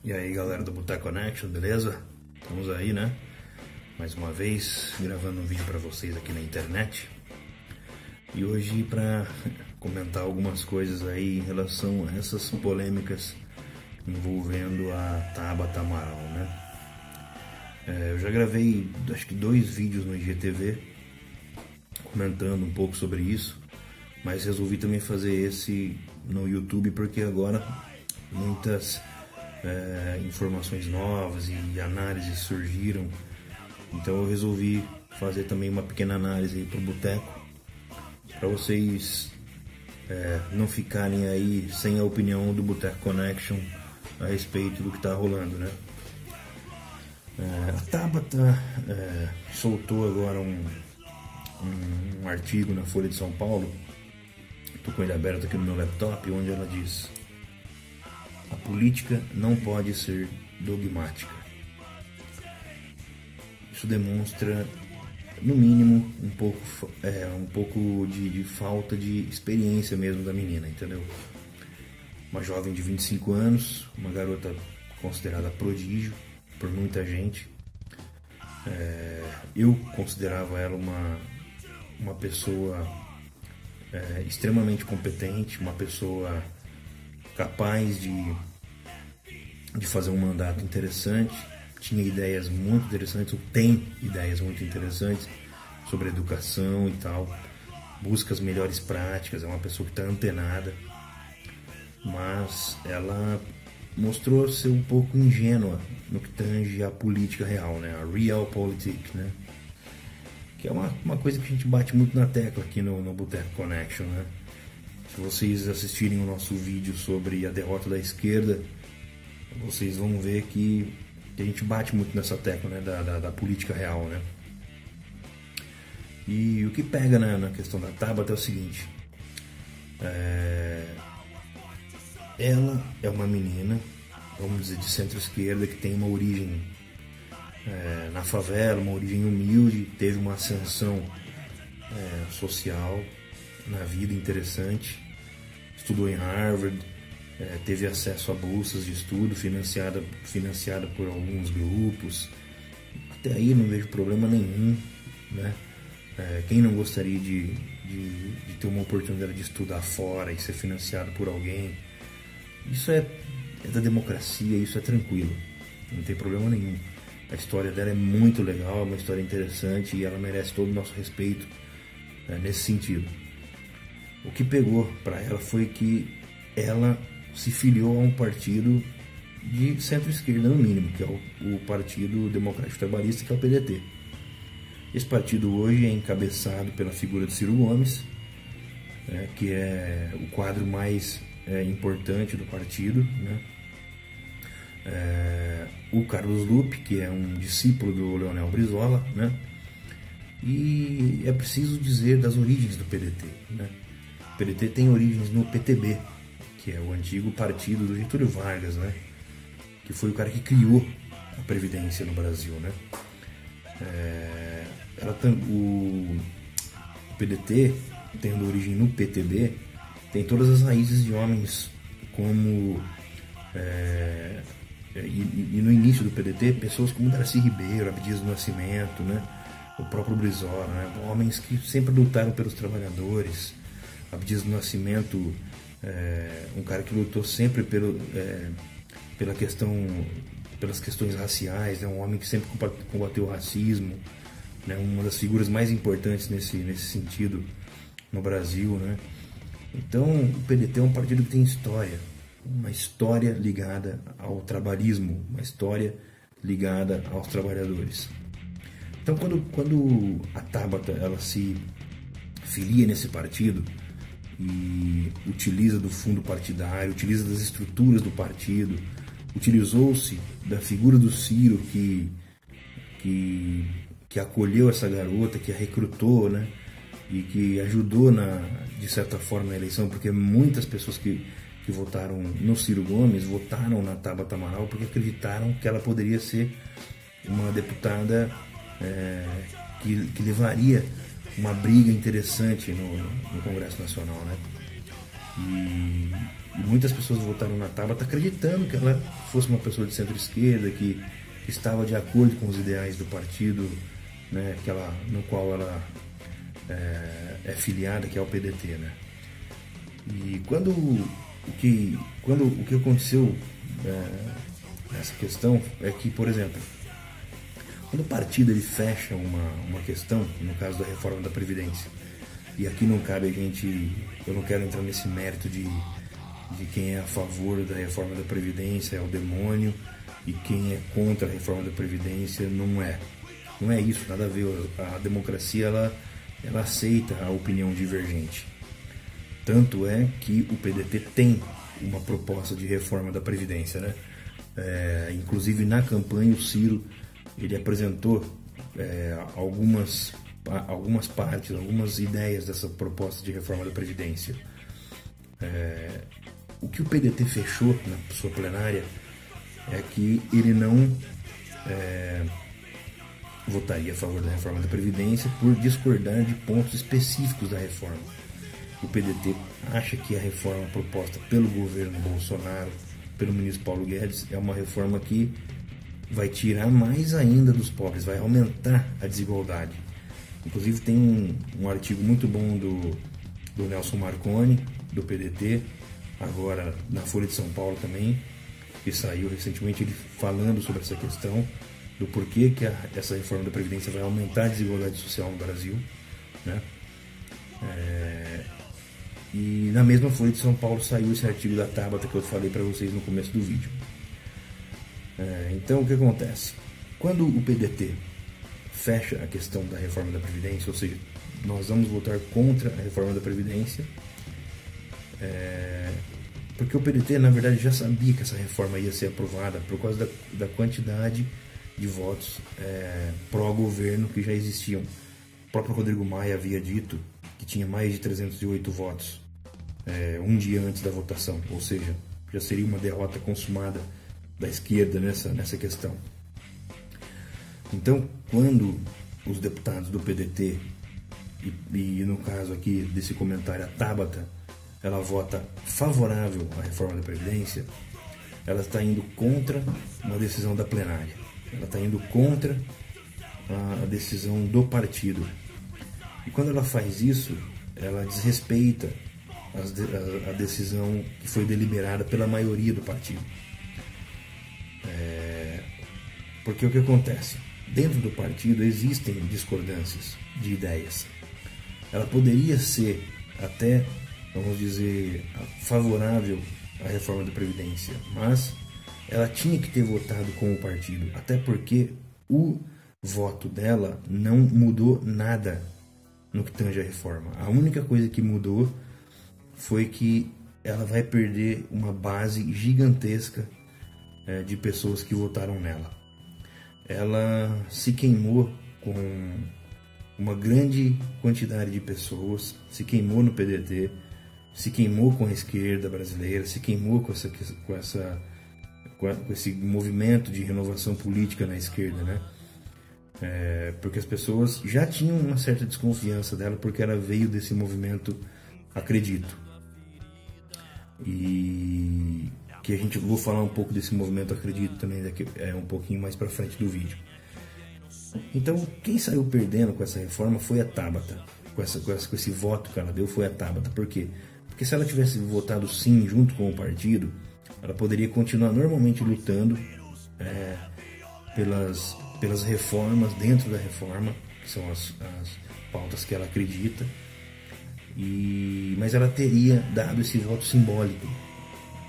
E aí galera do Boteco Connection, beleza? Estamos aí, né? Mais uma vez gravando um vídeo para vocês aqui na internet. E hoje para comentar algumas coisas aí em relação a essas polêmicas envolvendo a Tabata Amaral, né? Eu já gravei acho que 2 vídeos no IGTV comentando um pouco sobre isso, mas resolvi também fazer esse no YouTube porque agora muitas informações novas e análises surgiram, então eu resolvi fazer também uma pequena análise aí pro Boteco, para vocês não ficarem aí sem a opinião do Boteco Connection a respeito do que está rolando, né? A Tabata soltou agora um artigo na Folha de São Paulo, estou com ele aberto aqui no meu laptop, onde ela diz: a política não pode ser dogmática. Isso demonstra, no mínimo, um pouco de falta de experiência mesmo da menina, entendeu? Uma jovem de 25 anos, uma garota considerada prodígio por muita gente. Eu considerava ela uma pessoa extremamente competente, uma pessoa capaz de fazer um mandato interessante, tinha ideias muito interessantes, ou tem ideias muito interessantes sobre educação e tal, busca as melhores práticas, é uma pessoa que está antenada, mas ela mostrou ser um pouco ingênua no que tange a política real, né? A realpolitik, né? Que é uma coisa que a gente bate muito na tecla aqui no Boteco Connection, né? Se vocês assistirem o nosso vídeo sobre a derrota da esquerda, vocês vão ver que a gente bate muito nessa tecla, né, da política real, né? E o que pega, né, na questão da Tabata é o seguinte: ela é uma menina, vamos dizer, de centro-esquerda, que tem uma origem na favela, uma origem humilde, teve uma ascensão social na vida interessante, estudou em Harvard, teve acesso a bolsas de estudo financiada por alguns grupos. Até aí não vejo problema nenhum, né? Quem não gostaria de ter uma oportunidade de estudar fora e ser financiado por alguém? Isso é da democracia, isso é tranquilo, não tem problema nenhum. A história dela é muito legal, é uma história interessante e ela merece todo o nosso respeito nesse sentido. O que pegou para ela foi que ela se filiou a um partido de centro-esquerda, no mínimo, que é o Partido Democrático Trabalhista, que é o PDT. Esse partido hoje é encabeçado pela figura de Ciro Gomes, que é o quadro mais importante do partido, né? O Carlos Lupe, que é um discípulo do Leonel Brizola, né? E é preciso dizer das origens do PDT, né? O PDT tem origens no PTB, que é o antigo partido do Getúlio Vargas, né? Que foi o cara que criou a Previdência no Brasil, né? O PDT, tendo origem no PTB, tem todas as raízes de homens como... E no início do PDT, pessoas como Darcy Ribeiro, Abdias do Nascimento, né? O próprio Brizola, né? Homens que sempre lutaram pelos trabalhadores. Abdias do Nascimento, um cara que lutou sempre pelas questões raciais, né? Um homem que sempre combateu o racismo, né? Uma das figuras mais importantes nesse sentido no Brasil, né? Então o PDT é um partido que tem história, uma história ligada ao trabalhismo, uma história ligada aos trabalhadores. Então quando a Tabata ela se filia nesse partido e utiliza do fundo partidário, utiliza das estruturas do partido, utilizou-se da figura do Ciro que acolheu essa garota, que a recrutou, né? E que ajudou de certa forma na eleição, porque muitas pessoas que votaram no Ciro Gomes votaram na Tabata Amaral porque acreditaram que ela poderia ser uma deputada que levaria uma briga interessante no Congresso Nacional, né? E muitas pessoas votaram na Tabata acreditando que ela fosse uma pessoa de centro-esquerda, que estava de acordo com os ideais do partido, né, no qual ela é filiada, que é o PDT, né? E quando o que aconteceu nessa questão é que, por exemplo, quando o partido ele fecha uma questão, no caso da reforma da Previdência, e aqui não cabe eu não quero entrar nesse mérito de quem é a favor da reforma da Previdência é o demônio e quem é contra a reforma da Previdência não é isso, nada a ver. A democracia ela aceita a opinião divergente. Tanto é que o PDT tem uma proposta de reforma da Previdência, né? Inclusive na campanha o Ciro ele apresentou algumas partes, algumas ideias dessa proposta de reforma da Previdência. O que o PDT fechou na sua plenária é que ele não votaria a favor da reforma da Previdência por discordar de pontos específicos da reforma. O PDT acha que a reforma proposta pelo governo Bolsonaro, pelo ministro Paulo Guedes, é uma reforma que vai tirar mais ainda dos pobres, vai aumentar a desigualdade. Inclusive tem um artigo muito bom do Nelson Marconi, do PDT, agora na Folha de São Paulo também, que saiu recentemente, ele falando sobre essa questão do porquê que essa reforma da Previdência vai aumentar a desigualdade social no Brasil, né? E na mesma Folha de São Paulo saiu esse artigo da Tabata que eu falei para vocês no começo do vídeo. Então o que acontece? Quando o PDT fecha a questão da reforma da Previdência, ou seja, nós vamos votar contra a reforma da Previdência, porque o PDT na verdade já sabia que essa reforma ia ser aprovada por causa da quantidade de votos pró-governo que já existiam. O próprio Rodrigo Maia havia dito que tinha mais de 308 votos um dia antes da votação, ou seja, já seria uma derrota consumada da esquerda nessa questão. Então, quando os deputados do PDT, e no caso aqui desse comentário a Tabata, ela vota favorável à reforma da Previdência, ela está indo contra uma decisão da plenária. Ela está indo contra a decisão do partido. E quando ela faz isso, ela desrespeita a decisão que foi deliberada pela maioria do partido. Porque o que acontece? Dentro do partido existem discordâncias de ideias. Ela poderia ser até, vamos dizer, favorável à reforma da Previdência, mas ela tinha que ter votado com o partido, até porque o voto dela não mudou nada no que tange a reforma. A única coisa que mudou foi que ela vai perder uma base gigantesca de pessoas que votaram nela. Ela se queimou com uma grande quantidade de pessoas, se queimou no PDT, se queimou com a esquerda brasileira, se queimou com esse movimento de renovação política na esquerda, né? Porque as pessoas já tinham uma certa desconfiança dela, porque ela veio desse movimento Acredito. E que vou falar um pouco desse movimento Acredito também daqui um pouquinho mais para frente do vídeo. Então, quem saiu perdendo com essa reforma foi a Tabata. Com esse voto que ela deu foi a Tabata. Por quê? Porque se ela tivesse votado sim junto com o partido, ela poderia continuar normalmente lutando pelas reformas dentro da reforma, que são as pautas que ela acredita, mas ela teria dado esse voto simbólico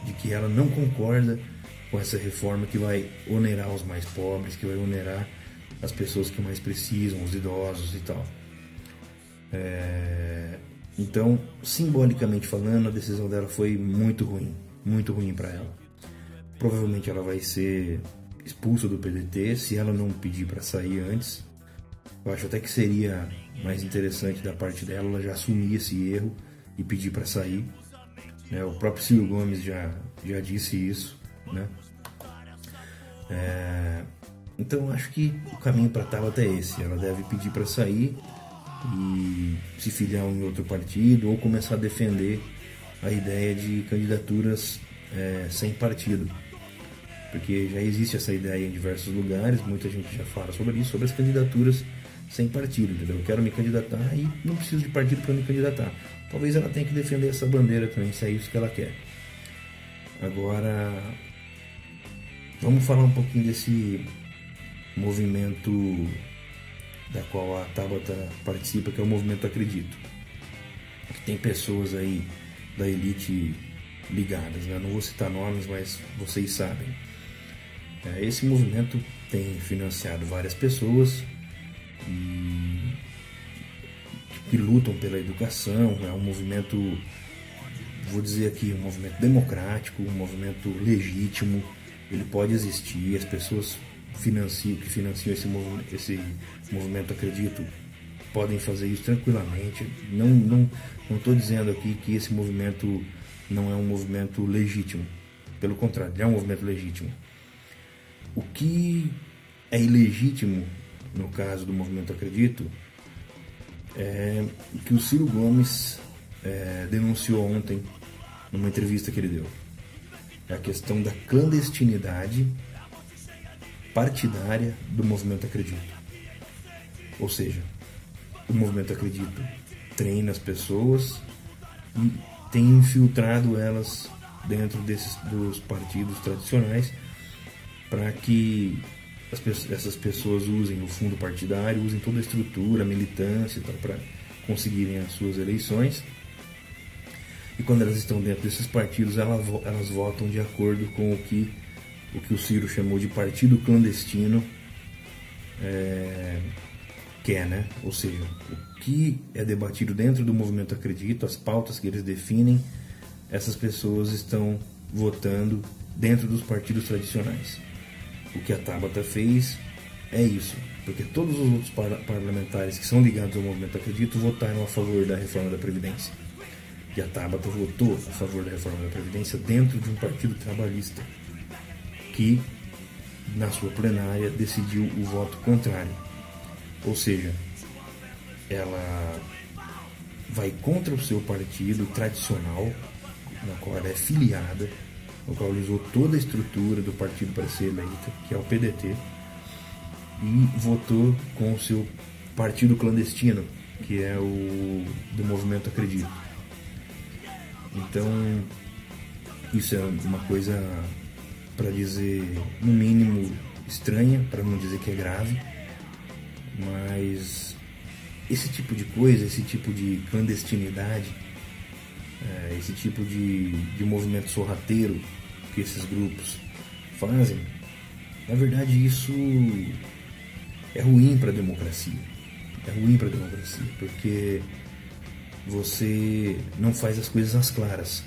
de que ela não concorda com essa reforma que vai onerar os mais pobres, que vai onerar as pessoas que mais precisam, os idosos e tal. Então, simbolicamente falando, a decisão dela foi muito ruim para ela. Provavelmente ela vai ser expulsa do PDT se ela não pedir para sair antes. Eu acho até que seria mais interessante da parte dela ela já assumir esse erro e pedir para sair. O próprio Ciro Gomes já disse isso, né? Então acho que o caminho para Tabata é esse. Ela deve pedir para sair e se filiar em outro partido ou começar a defender a ideia de candidaturas sem partido, porque já existe essa ideia em diversos lugares, muita gente já fala sobre isso, sobre as candidaturas sem partido, entendeu? Eu quero me candidatar e não preciso de partido para me candidatar. Talvez ela tenha que defender essa bandeira também, se é isso que ela quer. Agora, vamos falar um pouquinho desse movimento da qual a Tabata participa, que é o movimento Acredito. Que tem pessoas aí da elite ligadas, né? Não vou citar nomes, mas vocês sabem. Esse movimento tem financiado várias pessoas que lutam pela educação. É um movimento, vou dizer aqui, um movimento democrático, um movimento legítimo. Ele pode existir, as pessoas que financiam esse movimento Acredito podem fazer isso tranquilamente. Não estou dizendo aqui que esse movimento não é um movimento legítimo, pelo contrário, é um movimento legítimo. O que é ilegítimo no caso do movimento Acredito é o que o Ciro Gomes denunciou ontem numa entrevista que ele deu. É a questão da clandestinidade partidária do movimento Acredito. Ou seja, o movimento Acredito treina as pessoas e tem infiltrado elas dentro dos partidos tradicionais para que essas pessoas usem o fundo partidário, usem toda a estrutura, a militância para conseguirem as suas eleições. E quando elas estão dentro desses partidos, elas votam de acordo com o que o Ciro chamou de partido clandestino quer, né? Ou seja, o que é debatido dentro do movimento Acredito, as pautas que eles definem, essas pessoas estão votando dentro dos partidos tradicionais. O que a Tabata fez é isso, porque todos os outros parlamentares que são ligados ao movimento Acredito votaram a favor da reforma da Previdência. E a Tabata votou a favor da reforma da Previdência dentro de um partido trabalhista, que na sua plenária decidiu o voto contrário. Ou seja, ela vai contra o seu partido tradicional, na qual ela é filiada, no qual usou toda a estrutura do partido para ser eleita, que é o PDT, e votou com o seu partido clandestino, que é o do movimento Acredito. Então, isso é uma coisa, para dizer, no mínimo, estranha, para não dizer que é grave, mas esse tipo de coisa, esse tipo de clandestinidade, esse tipo de movimento sorrateiro que esses grupos fazem, na verdade isso é ruim para a democracia. É ruim para a democracia, porque você não faz as coisas às claras.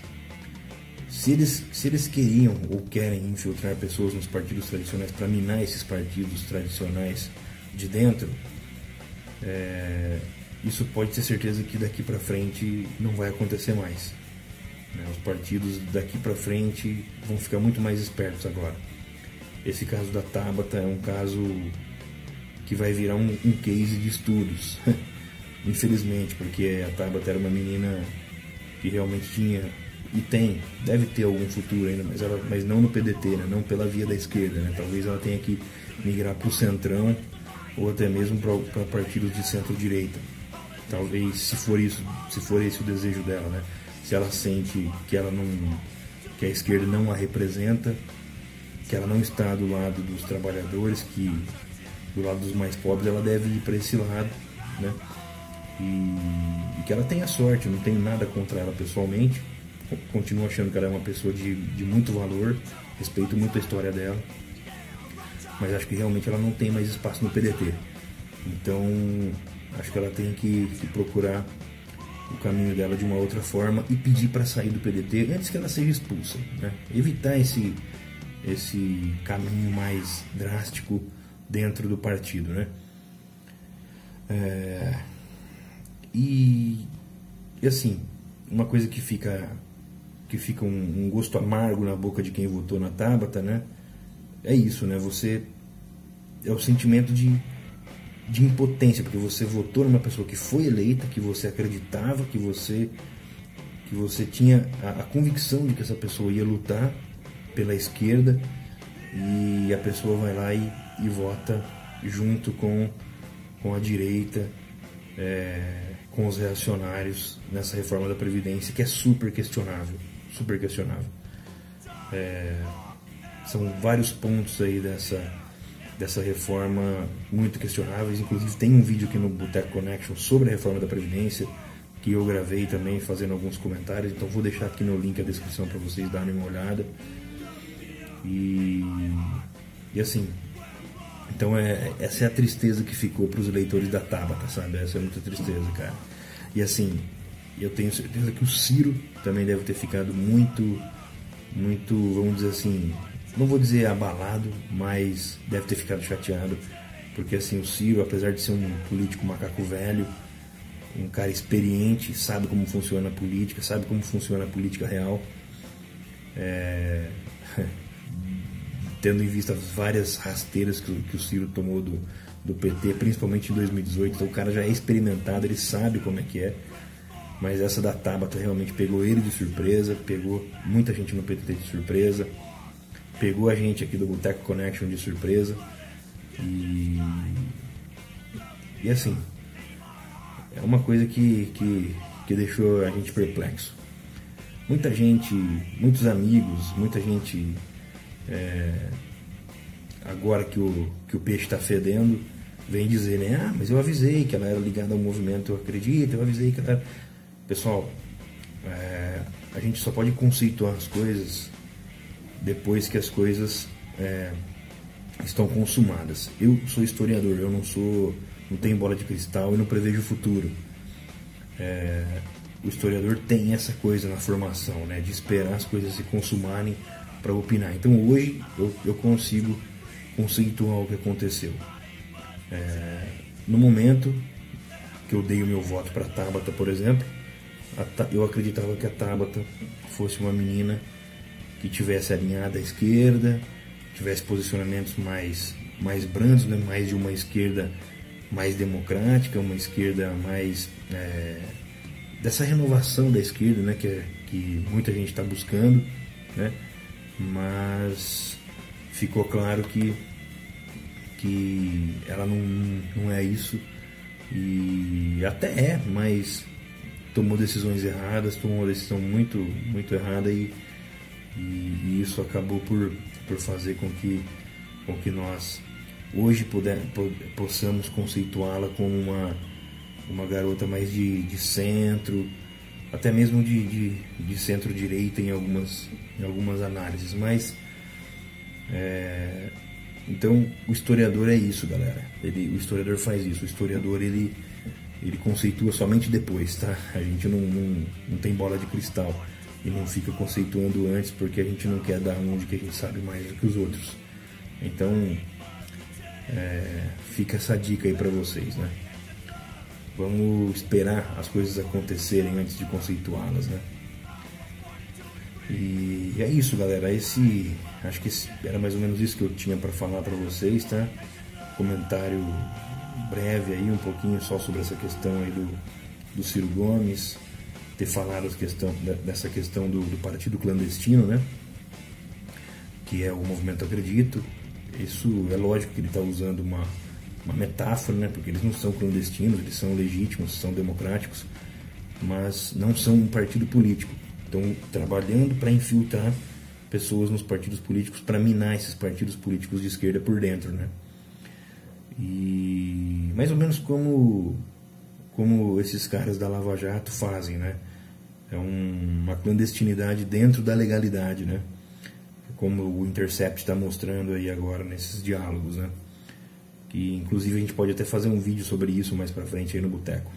Se eles queriam ou querem infiltrar pessoas nos partidos tradicionais para minar esses partidos tradicionais de dentro, isso pode ter certeza que daqui para frente não vai acontecer mais. Os partidos daqui para frente vão ficar muito mais espertos agora. Esse caso da Tabata é um caso que vai virar um case de estudos. Infelizmente, porque a Tabata era uma menina que realmente tinha e deve ter algum futuro ainda, mas não no PDT, né? Não pela via da esquerda, né? Talvez ela tenha que migrar para o centrão ou até mesmo para partidos de centro-direita. Talvez, se for esse o desejo dela, né? Se ela sente que a esquerda não a representa, que ela não está do lado dos trabalhadores, do lado dos mais pobres, ela deve ir para esse lado, né? E que ela tenha sorte. Eu não tenho nada contra ela pessoalmente, continuo achando que ela é uma pessoa de muito valor, respeito muito a história dela, mas acho que realmente ela não tem mais espaço no PDT. Então acho que ela tem que procurar o caminho dela de uma outra forma e pedir para sair do PDT antes que ela seja expulsa, né? Evitar esse caminho mais drástico dentro do partido, né? E assim, uma coisa que fica um gosto amargo na boca de quem votou na Tabata, né? É isso, né? É o sentimento de impotência, porque você votou numa pessoa que foi eleita, que você acreditava, que você que você tinha a convicção de que essa pessoa ia lutar pela esquerda, e a pessoa vai lá e vota junto com a direita, com os reacionários nessa reforma da Previdência, que é super questionável, super questionável. São vários pontos aí dessa reforma muito questionáveis. Inclusive tem um vídeo aqui no Boteco Connection sobre a reforma da Previdência, que eu gravei também fazendo alguns comentários, então vou deixar aqui no link a descrição para vocês darem uma olhada. E assim, então essa é a tristeza que ficou para os eleitores da Tabata, sabe? Essa é muita tristeza, cara. E assim, eu tenho certeza que o Ciro também deve ter ficado muito, vamos dizer assim, não vou dizer abalado, mas deve ter ficado chateado, porque assim, o Ciro, apesar de ser um político macaco velho, um cara experiente, sabe como funciona a política, sabe como funciona a política real, tendo em vista várias rasteiras que o Ciro tomou do PT, principalmente em 2018, então o cara já é experimentado, ele sabe como é que é, mas essa da Tabata realmente pegou ele de surpresa, pegou muita gente no PT de surpresa, pegou a gente aqui do Boteco Connection de surpresa, e assim, é uma coisa que deixou a gente perplexo. Muita gente, muitos amigos, muita gente, agora que o peixe está fedendo, vem dizer, né? Mas eu avisei que ela era ligada ao movimento, eu acredito, eu avisei que ela era... Pessoal, a gente só pode conceituar as coisas depois que as coisas estão consumadas. Eu sou historiador, eu não tenho bola de cristal e não prevejo o futuro. O historiador tem essa coisa na formação, né, de esperar as coisas se consumarem para opinar. Então hoje eu consigo conceituar o que aconteceu. No momento que eu dei o meu voto para a Tabata, por exemplo, eu acreditava que a Tabata fosse uma menina que tivesse alinhada à esquerda, tivesse posicionamentos mais brandos, né, mais de uma esquerda mais democrática, uma esquerda mais dessa renovação da esquerda, né, que muita gente está buscando, né, mas ficou claro que ela não é isso, e até mas tomou decisões erradas, tomou uma decisão muito, muito errada, e isso acabou por fazer com que nós hoje possamos conceituá-la como uma garota mais de centro, até mesmo de centro-direita em algumas análises. Mas então o historiador é isso, galera. O historiador faz isso. O historiador ele conceitua somente depois, tá? A gente não tem bola de cristal e não fica conceituando antes, porque a gente não quer dar onde que a gente sabe mais do que os outros. Então fica essa dica aí pra vocês, né? Vamos esperar as coisas acontecerem antes de conceituá-las, né? E é isso, galera. Acho que era mais ou menos isso que eu tinha para falar para vocês, tá? Comentário breve aí, um pouquinho só sobre essa questão aí do Ciro Gomes, ter falado dessa questão do partido clandestino, né? Que é o Movimento Acredito. Isso é lógico que ele está usando uma metáfora, né? Porque eles não são clandestinos, eles são legítimos, são democráticos, mas não são um partido político. Estão trabalhando para infiltrar pessoas nos partidos políticos, para minar esses partidos políticos de esquerda por dentro, né? E mais ou menos como esses caras da Lava Jato fazem, né? É uma clandestinidade dentro da legalidade, né? Como o Intercept está mostrando aí agora nesses diálogos, né? Que inclusive a gente pode até fazer um vídeo sobre isso mais pra frente aí no Boteco.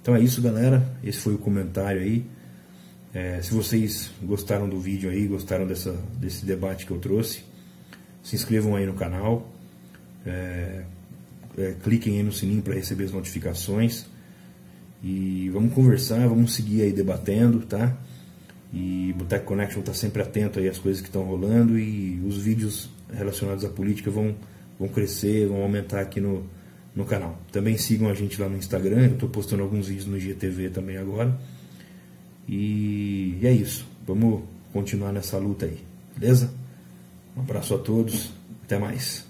Então é isso, galera. Esse foi o comentário aí. Se vocês gostaram do vídeo aí, gostaram desse debate que eu trouxe, se inscrevam aí no canal, cliquem aí no sininho para receber as notificações e vamos conversar, vamos seguir aí debatendo, tá? E Boteco Connection está sempre atento aí às coisas que estão rolando, e os vídeos relacionados à política vão crescer, vão aumentar aqui no canal. Também sigam a gente lá no Instagram, eu estou postando alguns vídeos no IGTV também agora. E é isso. Vamos continuar nessa luta aí, beleza? Um abraço a todos, até mais.